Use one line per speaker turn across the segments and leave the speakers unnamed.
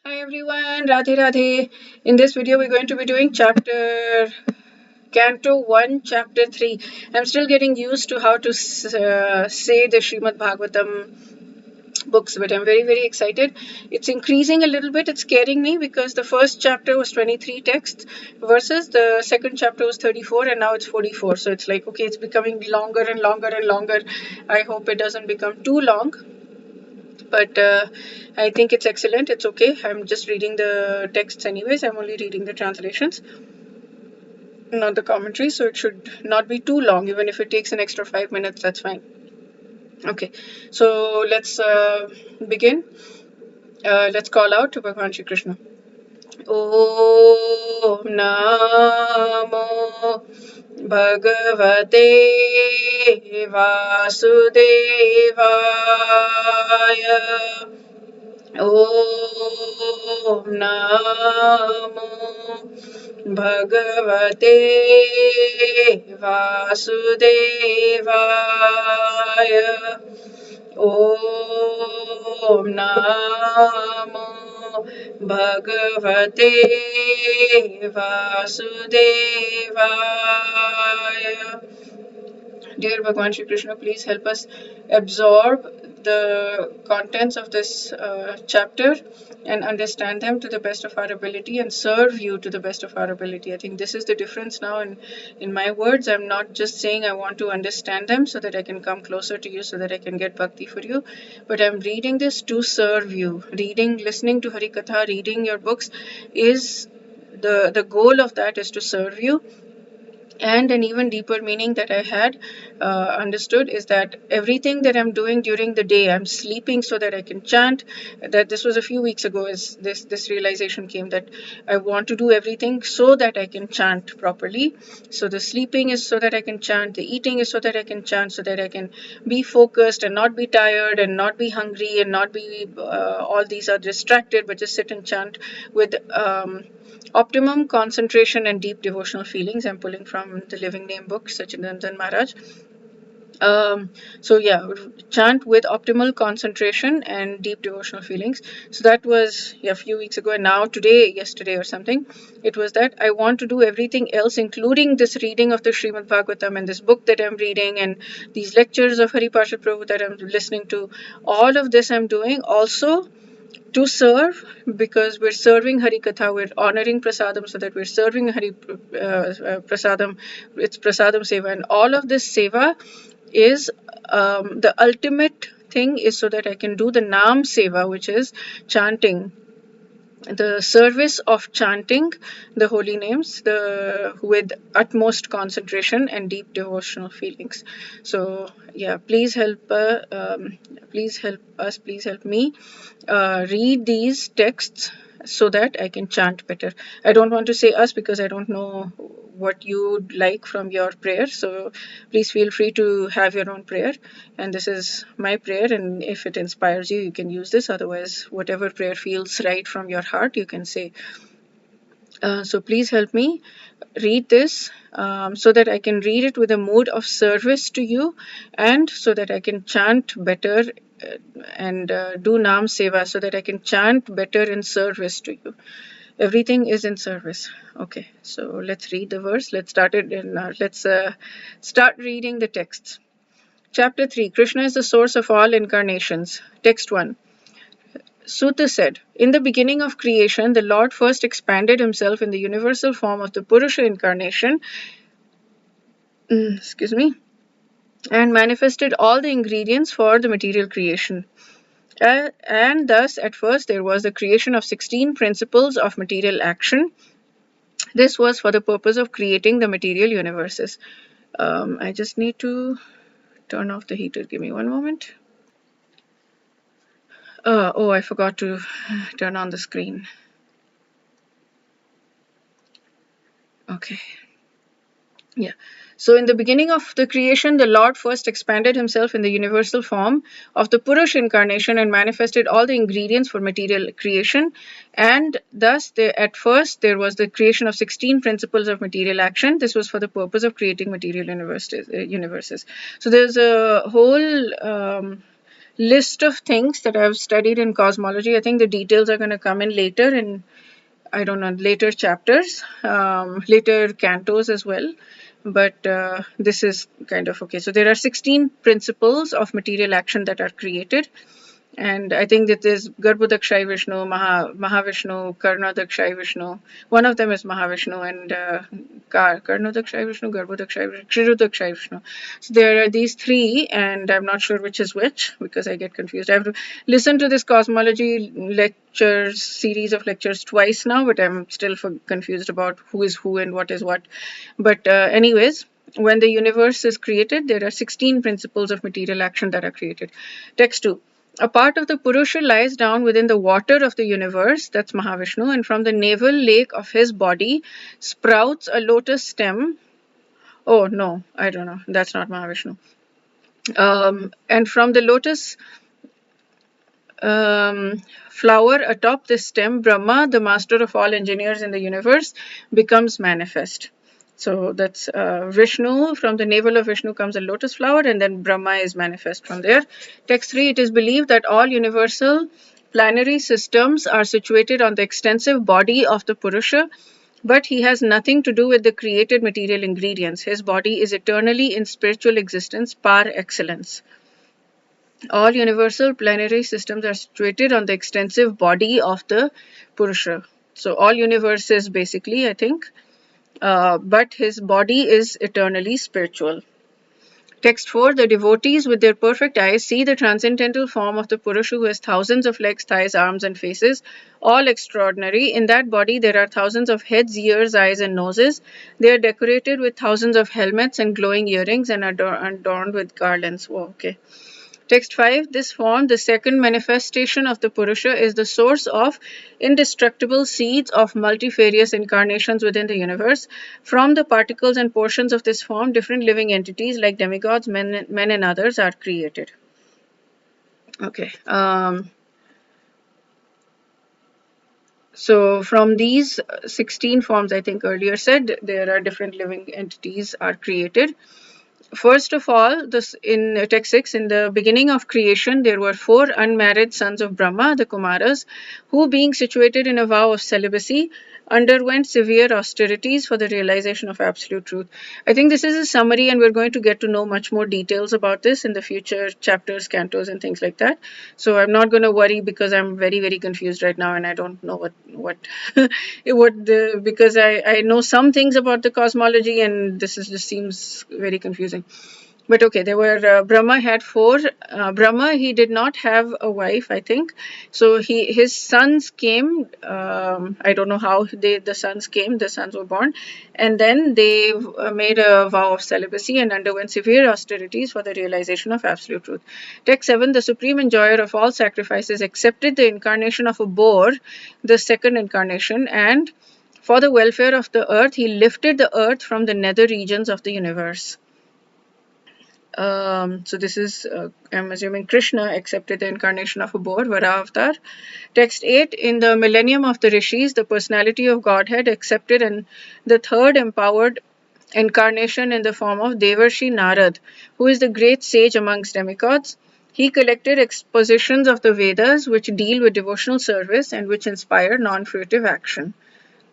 Hi everyone, Radhe Radhe. In this video, we're going to be doing Canto 1, Chapter 3. I'm still getting used to how to say the Srimad Bhagavatam books, but I'm very, very excited. It's increasing a little bit. It's scaring me because the first chapter was 23 texts versus the second chapter was 34 and now it's 44. So it's like, okay, it's becoming longer and longer and longer. I hope it doesn't become too long, but I think it's excellent. It's okay. I'm just reading the texts anyways. I'm only reading the translations, not the commentary, so it should not be too long. Even if it takes an extra 5 minutes, that's fine. Okay, so let's begin. Let's call out to Bhagwan Shri Krishna. Om Namo Bhagavate Vasudevaya. Om Namo Bhagavate Vasudevaya. Om Namo Bhagavate Vasudevaya. Dear Bhagwan Shri Krishna, please help us absorb the contents of this chapter and understand them to the best of our ability and serve you to the best of our ability. I think this is the difference now in my words. I'm not just saying I want to understand them so that I can come closer to you, so that I can get bhakti for you, but I'm reading this to serve you. Listening to Hari Katha, reading your books is the goal of that is to serve you. And an even deeper meaning that I had understood is that everything that I'm doing during the day, I'm sleeping so that I can chant. That this was a few weeks ago. Is this realization came that I want to do everything so that I can chant properly. So the sleeping is so that I can chant. The eating is so that I can chant, so that I can be focused and not be tired and not be hungry and not be all these are distracted, but just sit and chant with optimum concentration and deep devotional feelings. I'm pulling from the Living Name book, Sachidanand Maharaj. So yeah, chant with optimal concentration and deep devotional feelings. So that was a few weeks ago, and now yesterday or something, it was that I want to do everything else, including this reading of the Srimad Bhagavatam and this book that I'm reading and these lectures of Hari Parshad Prabhu that I'm listening to. All of this I'm doing also to serve, because we're serving Hari Katha, we're honoring Prasadam, so that we're serving Prasadam, it's Prasadam Seva, and all of this Seva is the ultimate thing is so that I can do the Nam Seva, which is chanting, the service of chanting the holy names with utmost concentration and deep devotional feelings. So yeah, please help us, please help me read these texts so that I can chant better. I don't want to say us because I don't know what you'd like from your prayer, so please feel free to have your own prayer, and this is my prayer, and if it inspires you, you can use this. Otherwise, whatever prayer feels right from your heart, you can say. So please help me read this so that I can read it with a mood of service to you, and so that I can chant better and do Nam Seva, so that I can chant better in service to you. Everything is in service. Okay, so let's read the verse. Let's start it and let's start reading the texts. Chapter 3, Krishna is the source of all incarnations. Text 1. Suta said, in the beginning of creation, the Lord first expanded himself in the universal form of the Purusha incarnation, and manifested all the ingredients for the material creation. And thus, at first, there was the creation of 16 principles of material action. This was for the purpose of creating the material universes. I just need to turn off the heater. Give me one moment. Oh, I forgot to turn on the screen. Okay. Yeah. So in the beginning of the creation, the Lord first expanded himself in the universal form of the Purush incarnation and manifested all the ingredients for material creation. And thus, at first, there was the creation of 16 principles of material action. This was for the purpose of creating material universes. So there's a whole list of things that I've studied in cosmology. I think the details are going to come in later in, I don't know, later chapters, later cantos as well. But this is kind of okay. So there are 16 principles of material action that are created. And I think that there's Garbhodakshai Vishnu, Mahavishnu, Karnodakshai Vishnu. One of them is Mahavishnu, and Karnodakshai Vishnu, Garbhodakshai Vishnu, Kshirodakshai Vishnu. So there are these three, and I'm not sure which is which because I get confused. I have to listen to this cosmology lectures, series of lectures twice now, but I'm still confused about who is who and what is what. But anyways, when the universe is created, there are 16 principles of material action that are created. Text 2. A part of the Purusha lies down within the water of the universe, that's Mahavishnu, and from the navel lake of his body sprouts a lotus stem. Oh, no, I don't know. That's not Mahavishnu. And from the lotus flower atop this stem, Brahma, the master of all engineers in the universe, becomes manifest. So that's Vishnu. From the navel of Vishnu comes a lotus flower, and then Brahma is manifest from there. Text 3, it is believed that all universal planetary systems are situated on the extensive body of the Purusha, but he has nothing to do with the created material ingredients. His body is eternally in spiritual existence par excellence. All universal planetary systems are situated on the extensive body of the Purusha. So all universes basically, I think, but his body is eternally spiritual. Text 4, the devotees with their perfect eyes see the transcendental form of the Purusha who has thousands of legs, thighs, arms and faces, all extraordinary. In that body there are thousands of heads, ears, eyes and noses. They are decorated with thousands of helmets and glowing earrings and are adorned with garlands. Oh, okay. Text 5, this form, the second manifestation of the Purusha, is the source of indestructible seeds of multifarious incarnations within the universe. From the particles and portions of this form, different living entities like demigods, men and others are created. Okay. So from these 16 forms, I think earlier said, there are different living entities are created. First of all, this in text 6, in the beginning of creation, there were 4 unmarried sons of Brahma, the Kumaras, who, being situated in a vow of celibacy, underwent severe austerities for the realization of absolute truth. I think this is a summary, and we're going to get to know much more details about this in the future chapters, cantos, and things like that. So I'm not going to worry because I'm very, very confused right now, and I don't know what because I know some things about the cosmology, and this just seems very confusing. But okay, there were Brahma had 4. Brahma, he did not have a wife, I think. So his sons came. I don't know how the sons came. The sons were born, and then they made a vow of celibacy and underwent severe austerities for the realization of absolute truth. Text 7: the supreme enjoyer of all sacrifices accepted the incarnation of a boar, the second incarnation, and for the welfare of the earth, he lifted the earth from the nether regions of the universe. So this is, I'm assuming Krishna accepted the incarnation of a boar, Vara avatar. Text 8, in the millennium of the rishis, the personality of Godhead accepted and the third empowered incarnation in the form of Devarshi Narad, who is the great sage amongst demigods. He collected expositions of the Vedas which deal with devotional service and which inspire non-fruitive action.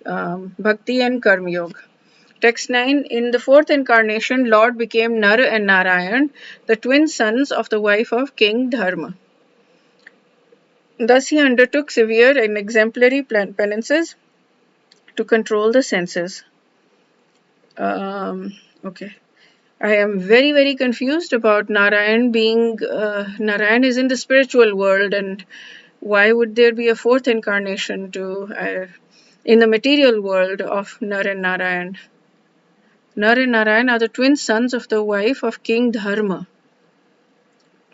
Bhakti and Karma Yoga. Text 9, in the 4th incarnation, Lord became Nar and Narayan, the twin sons of the wife of King Dharma. Thus he undertook severe and exemplary penances to control the senses. Okay. I am very, very confused about Narayan being, Narayan is in the spiritual world, and why would there be a 4th incarnation in the material world of Nar and Narayan? Nar and Narayan are the twin sons of the wife of King Dharma.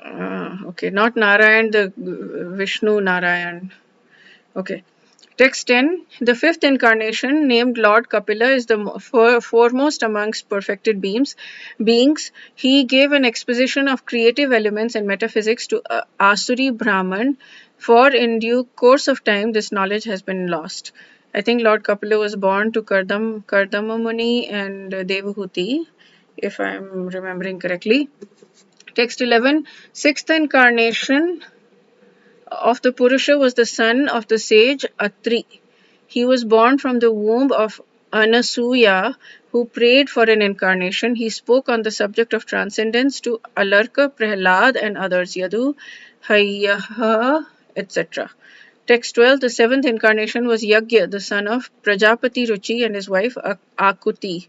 Okay, not Narayan, the Vishnu Narayan. Okay. Text 10, the 5th incarnation, named Lord Kapila, is the foremost amongst perfected beings. He gave an exposition of creative elements and metaphysics to Asuri Brahman, for in due course of time this knowledge has been lost. I think Lord Kapila was born to Kardama Muni and Devahuti, if I'm remembering correctly. Text 11. Sixth incarnation of the Purusha was the son of the sage Atri. He was born from the womb of Anasuya, who prayed for an incarnation. He spoke on the subject of transcendence to Alarka, Prahlad, and others, Yadu, Hayyaha, etc. Text 12. The seventh incarnation was Yagya, the son of Prajapati Ruchi and his wife Akuti.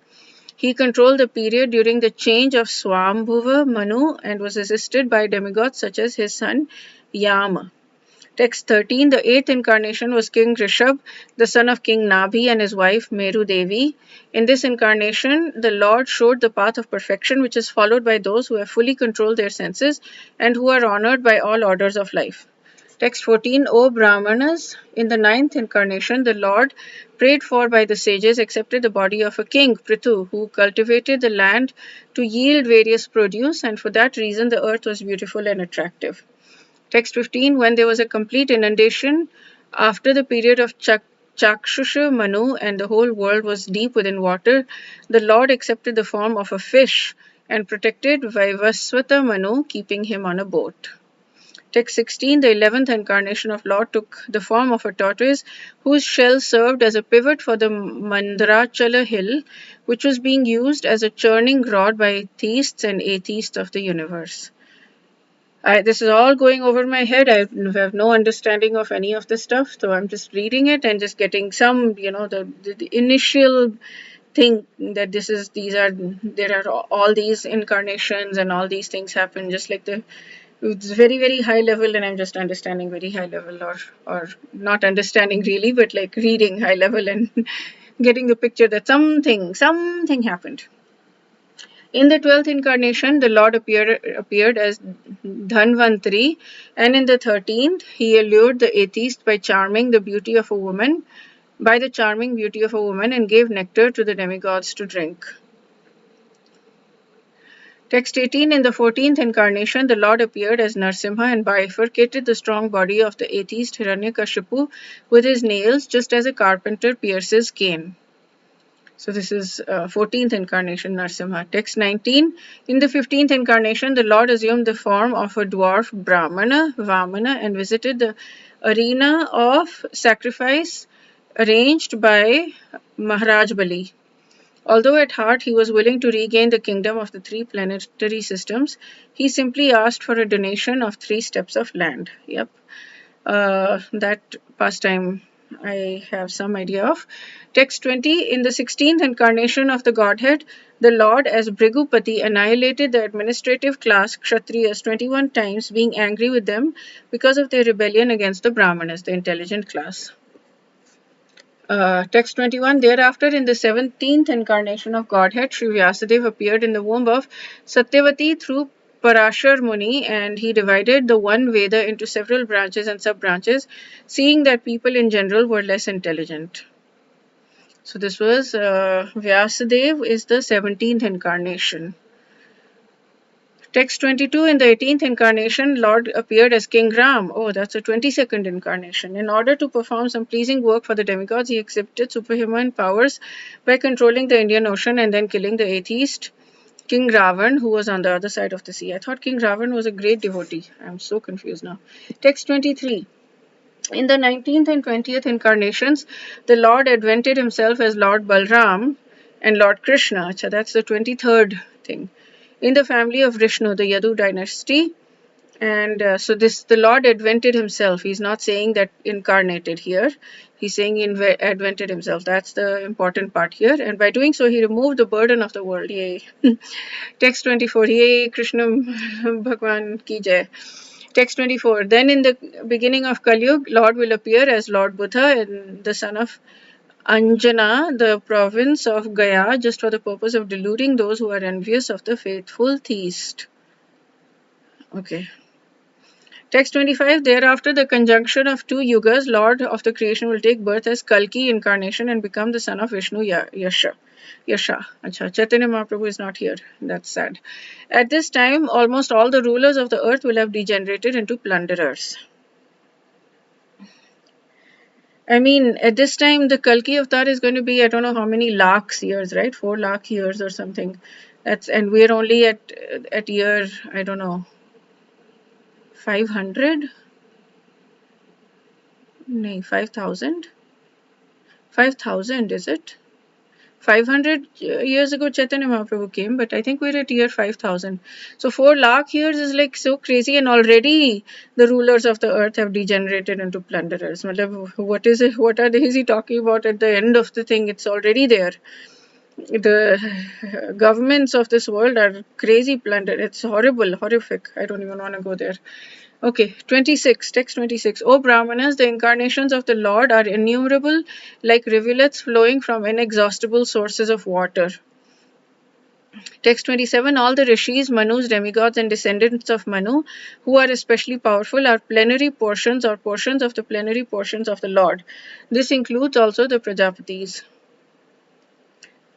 He controlled the period during the change of Swambhuva Manu and was assisted by demigods such as his son Yama. Text 13. The eighth incarnation was King Rishabh, the son of King Nabhi and his wife Meru Devi. In this incarnation, the Lord showed the path of perfection, which is followed by those who have fully controlled their senses and who are honored by all orders of life. Text 14. O Brahmanas, in the ninth incarnation, the Lord, prayed for by the sages, accepted the body of a king, Prithu, who cultivated the land to yield various produce, and for that reason the earth was beautiful and attractive. Text 15. When there was a complete inundation, after the period of Chakshusha Manu and the whole world was deep within water, the Lord accepted the form of a fish and protected Vaivaswata Manu, keeping him on a boat. Text 16. The 11th incarnation of Lord took the form of a tortoise whose shell served as a pivot for the Mandarachala hill, which was being used as a churning rod by theists and atheists of the universe. This is all going over my head. I have no understanding of any of this stuff, so I'm just reading it and just getting some, the initial thing that there are all these incarnations and all these things happen, just like it's very, very high level, and I'm just understanding very high level, or not understanding really, but like reading high level and getting the picture that something happened. In the 12th incarnation, the Lord appeared as Dhanvantari, and in the 13th, he allured the atheist by the charming beauty of a woman, and gave nectar to the demigods to drink. Text 18. In the 14th incarnation, the Lord appeared as Narsimha and bifurcated the strong body of the atheist Hiranyakashipu with his nails, just as a carpenter pierces cane. So this is 14th incarnation Narsimha. Text 19. In the 15th incarnation, the Lord assumed the form of a dwarf Brahmana, Vamana, and visited the arena of sacrifice arranged by Maharaj Bali. Although at heart he was willing to regain the kingdom of the three planetary systems, he simply asked for a donation of 3 steps of land. Yep. That pastime I have some idea of. Text 20. In the 16th incarnation of the Godhead, the Lord as Bhrigupati annihilated the administrative class Kshatriyas 21 times, being angry with them because of their rebellion against the Brahmanas, the intelligent class. Text 21. Thereafter, in the 17th incarnation of Godhead, Sri Vyasadeva appeared in the womb of Satyavati through Parashar Muni, and he divided the one Veda into several branches and sub-branches, seeing that people in general were less intelligent. So this was Vyasadeva is the 17th incarnation. Text 22. In the 18th incarnation, Lord appeared as King Ram. Oh, that's a 22nd incarnation. In order to perform some pleasing work for the demigods, he exhibited superhuman powers by controlling the Indian Ocean and then killing the atheist King Ravan, who was on the other side of the sea. I thought King Ravan was a great devotee. I'm so confused now. Text 23. In the 19th and 20th incarnations, the Lord advented himself as Lord Balram and Lord Krishna. Achha, that's the 23rd thing. In the family of Vishnu, the Yadu dynasty. And so the Lord advented himself. He's not saying that incarnated here. He's saying he advented himself. That's the important part here. And by doing so, he removed the burden of the world. Yay. Text 24. Yay, Krishna Bhagwan ki jai. Text 24. Then in the beginning of Kali Yuga, Lord will appear as Lord Buddha and the son of Anjana, the province of Gaya, just for the purpose of deluding those who are envious of the faithful theist. Okay. Text 25. Thereafter, the conjunction of 2 yugas, Lord of the creation will take birth as Kalki incarnation and become the son of Vishnu Yasha. Achha, Chaitanya Mahaprabhu is not here. That's sad. At this time, almost all the rulers of the earth will have degenerated into plunderers. I mean, at this time, the Kalki avatar is going to be, I don't know how many lakhs years, right? 4 lakh years or something. And we're only at year, I don't know, 500? No, 5,000? 5,000, is it? 500 years ago Chaitanya Mahaprabhu came, but I think we're at year 5,000. So 4 lakh years is like so crazy, and already the rulers of the earth have degenerated into plunderers. What is it? What is he talking about at the end of the thing? It's already there. The governments of this world are crazy plunder. It's horrible, horrific. I don't even want to go there. Okay, 26, text 26. O Brahmanas, the incarnations of the Lord are innumerable, like rivulets flowing from inexhaustible sources of water. Text 27. All the rishis, manus, demigods, and descendants of Manu, who are especially powerful, are plenary portions or portions of the plenary portions of the Lord. This includes also the Prajapatis.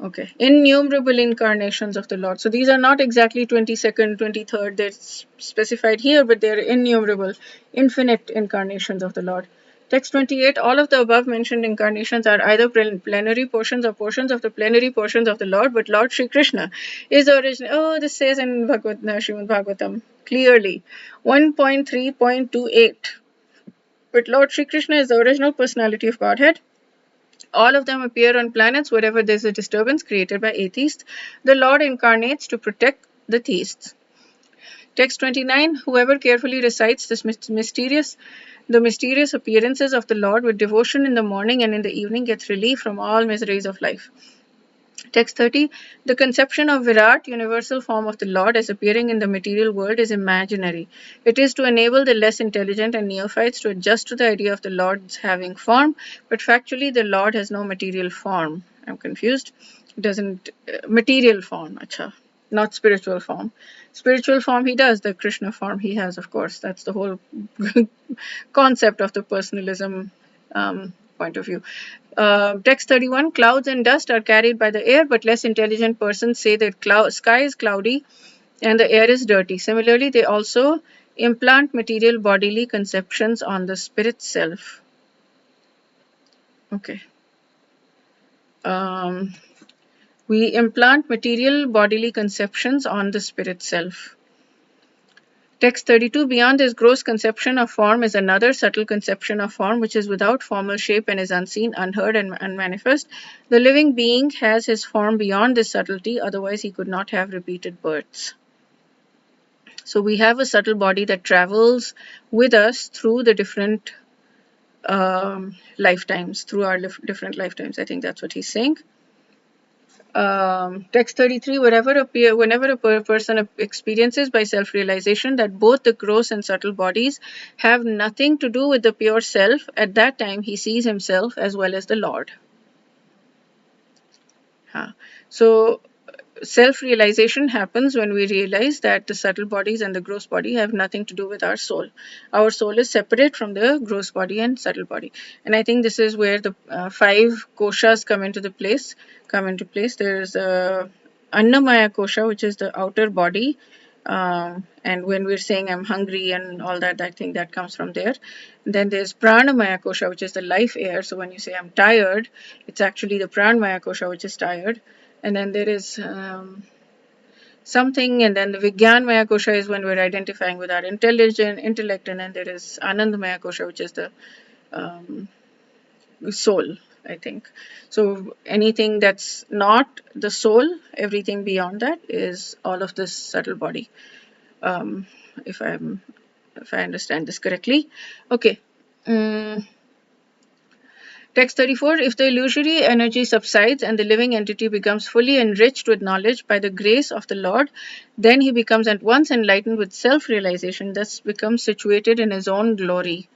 Okay, innumerable incarnations of the Lord. So these are not exactly 22nd, 23rd, they're specified here, but they're innumerable, infinite incarnations of the Lord. Text 28, all of the above mentioned incarnations are either plenary portions or portions of the plenary portions of the Lord, but Lord Sri Krishna is the original. Oh, this says in Srimad Bhagavatam clearly, 1.3.28. But Lord Sri Krishna is the original personality of Godhead. All of them appear on planets wherever there's a disturbance created by atheists. The Lord incarnates to protect the theists. Text 29. Whoever carefully recites the mysterious appearances of the Lord with devotion in the morning and in the evening gets relief from all miseries of life. Text 30. The conception of Virat, universal form of the Lord, as appearing in the material world is imaginary. It is to enable the less intelligent and neophytes to adjust to the idea of the Lord's having form, but factually the Lord has no material form. I'm confused. It doesn't... material form, acha, not spiritual form. Spiritual form he does, the Krishna form he has, of course. That's the whole concept of the personalism point of view. Text 31. Clouds and dust are carried by the air, but less intelligent persons say that sky is cloudy and the air is dirty. Similarly, they also implant material bodily conceptions on the spirit self. Okay. We implant material bodily conceptions on the spirit self. Text 32. Beyond this gross conception of form is another subtle conception of form, which is without formal shape and is unseen, unheard, and unmanifest. The living being has his form beyond this subtlety, otherwise he could not have repeated births. So we have a subtle body that travels with us through the different lifetimes, through our different lifetimes. I think that's what he's saying. Text 33. Whenever a person experiences by self-realization that both the gross and subtle bodies have nothing to do with the pure self, at that time he sees himself as well as the Lord. So self-realization happens when we realize that the subtle bodies and the gross body have nothing to do with our soul. Our soul is separate from the gross body and subtle body. And I think this is where the 5 koshas come into place. There's Annamaya kosha, which is the outer body. And when we're saying I'm hungry and all that, I think that comes from there. And then there's Pranamaya kosha, which is the life air. So when you say I'm tired, it's actually the Pranamaya kosha, which is tired. And then there is something, and then the Vijnanmaya kosha is when we're identifying with our intellect, and then there is Anandamaya kosha, which is the soul, I think. So anything that's not the soul, everything beyond that is all of this subtle body. If I understand this correctly. Okay. Text 34. If the illusory energy subsides and the living entity becomes fully enriched with knowledge by the grace of the Lord, then he becomes at once enlightened with self-realization, thus becomes situated in his own glory.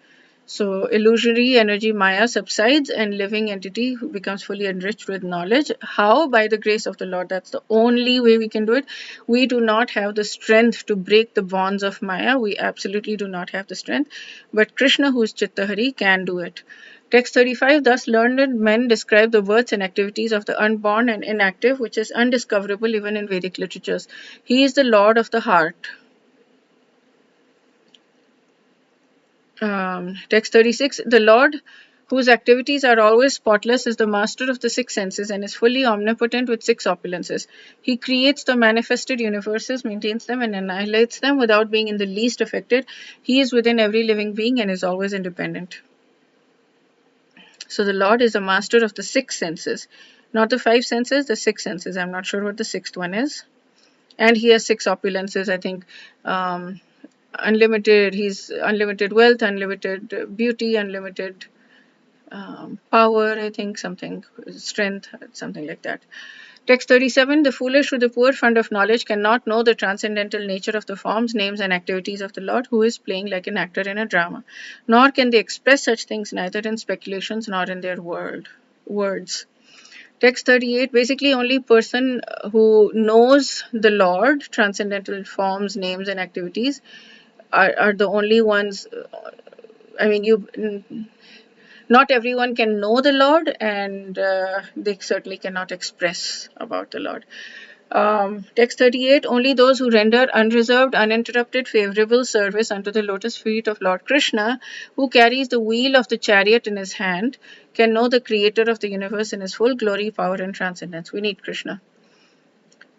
So illusory energy Maya subsides and living entity becomes fully enriched with knowledge. How? By the grace of the Lord. That's the only way we can do it. We do not have the strength to break the bonds of Maya. We absolutely do not have the strength. But Krishna, who is Chittahari, can do it. Text 35. Thus learned men describe the words and activities of the unborn and inactive, which is undiscoverable even in Vedic literatures. He is the Lord of the heart. Text 36. The Lord whose activities are always spotless, is the master of the six senses and is fully omnipotent with six opulences. He creates the manifested universes, maintains them, and annihilates them without being in the least affected. He is within every living being and is always independent. So the Lord is a master of the six senses, not the five senses, the six senses. I'm not sure what the sixth one is. And he has six opulences, I think. Unlimited, he's unlimited wealth, unlimited beauty, unlimited power, I think, something, strength, something like that. Text 37, the foolish with the poor fund of knowledge cannot know the transcendental nature of the forms, names, and activities of the Lord, who is playing like an actor in a drama. Nor can they express such things neither in speculations nor in their words. Text 38, basically only person who knows the Lord, transcendental forms, names, and activities, are the only ones. I mean, not everyone can know the Lord, and they certainly cannot express about the Lord. Text 38, only those who render unreserved, uninterrupted, favorable service unto the lotus feet of Lord Krishna, who carries the wheel of the chariot in his hand, can know the creator of the universe in his full glory, power, and transcendence. We need Krishna.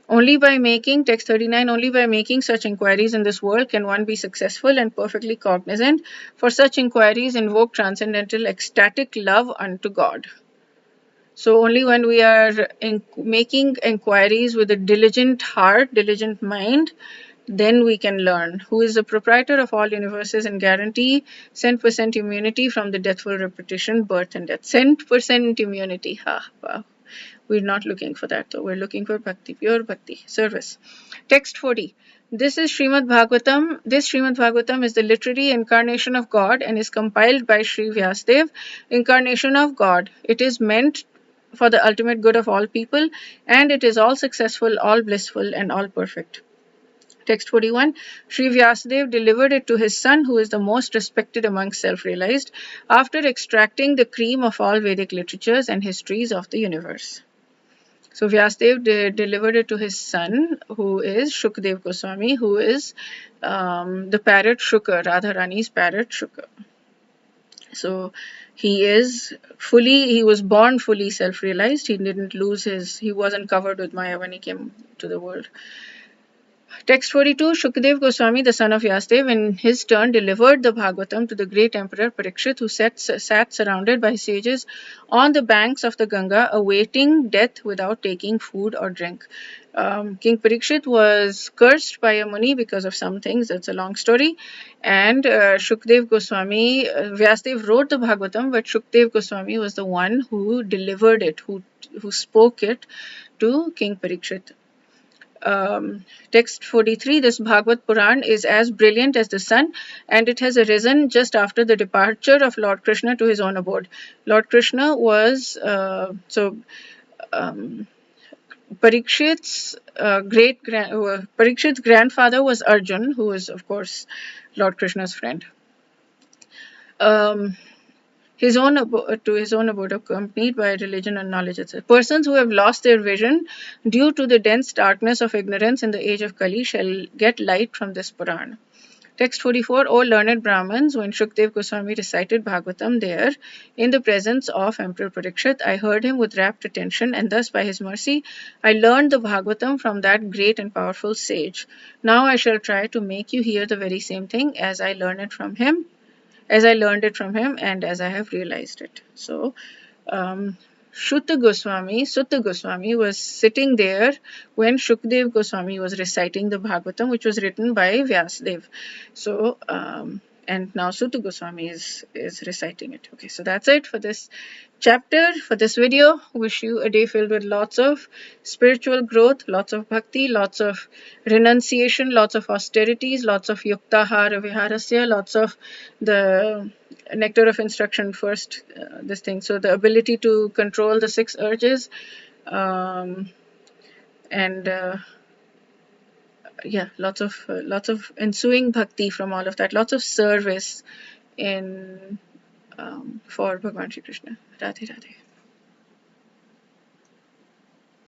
Only by making, text 39, only by making such inquiries in this world can one be successful and perfectly cognizant, for such inquiries invoke transcendental ecstatic love unto God. So only when we are making inquiries with a diligent heart, diligent mind, then we can learn. Who is the proprietor of all universes and guarantee 100% immunity from the deathful repetition, birth and death. 100% immunity. Ha, wow. We're not looking for that though. We're looking for bhakti, pure bhakti, service. Text 40. This is Srimad Bhagavatam. This Srimad Bhagavatam is the literary incarnation of God and is compiled by Sri Vyasadeva, incarnation of God. It is meant for the ultimate good of all people, and it is all successful, all blissful, and all perfect. Text 41. Sri Vyasadeva delivered it to his son, who is the most respected among self-realized, after extracting the cream of all Vedic literatures and histories of the universe. So Vyasadeva delivered it to his son, who is Shukdev Goswami, who is the parrot Shuka, Radharani's parrot Shuka. So he was born fully self-realized. He didn't lose he wasn't covered with Maya when he came to the world. Text 42, Shukdev Goswami, the son of Vyasadeva, in his turn delivered the Bhagavatam to the great emperor Parikshit, who sat surrounded by sages on the banks of the Ganga, awaiting death without taking food or drink. King Parikshit was cursed by a Muni because of some things. That's a long story. And Shukdev Goswami, Vyasadeva wrote the Bhagavatam, but Shukdev Goswami was the one who delivered it, who spoke it to King Parikshit. Text 43, this Bhagavad Puran is as brilliant as the sun, and it has arisen just after the departure of Lord Krishna to his own abode. Lord Krishna was, Parikshit's Parikshit's grandfather was Arjun, who is, of course, Lord Krishna's friend. To his own abode, accompanied by religion and knowledge, etc. Persons who have lost their vision due to the dense darkness of ignorance in the age of Kali shall get light from this Puran. Text 44, O learned Brahmins, when Shukdev Goswami recited Bhagavatam there, in the presence of Emperor Parikshit, I heard him with rapt attention, and thus by his mercy, I learned the Bhagavatam from that great and powerful sage. Now I shall try to make you hear the very same thing as I learned it from him, and as I have realized it. So, Sutta Goswami was sitting there when Shukdev Goswami was reciting the Bhagavatam, which was written by Vyasadeva. So, and now Sutta Goswami is reciting it. Okay, so that's it for this chapter, for this video. Wish you a day filled with lots of spiritual growth, lots of bhakti, lots of renunciation, lots of austerities, lots of yuktahara viharasya, lots of the nectar of instruction first, this thing. So the ability to control the six urges, and yeah, lots of ensuing bhakti from all of that, lots of service in for Bhagwan Shri Krishna. Radhe Radhe.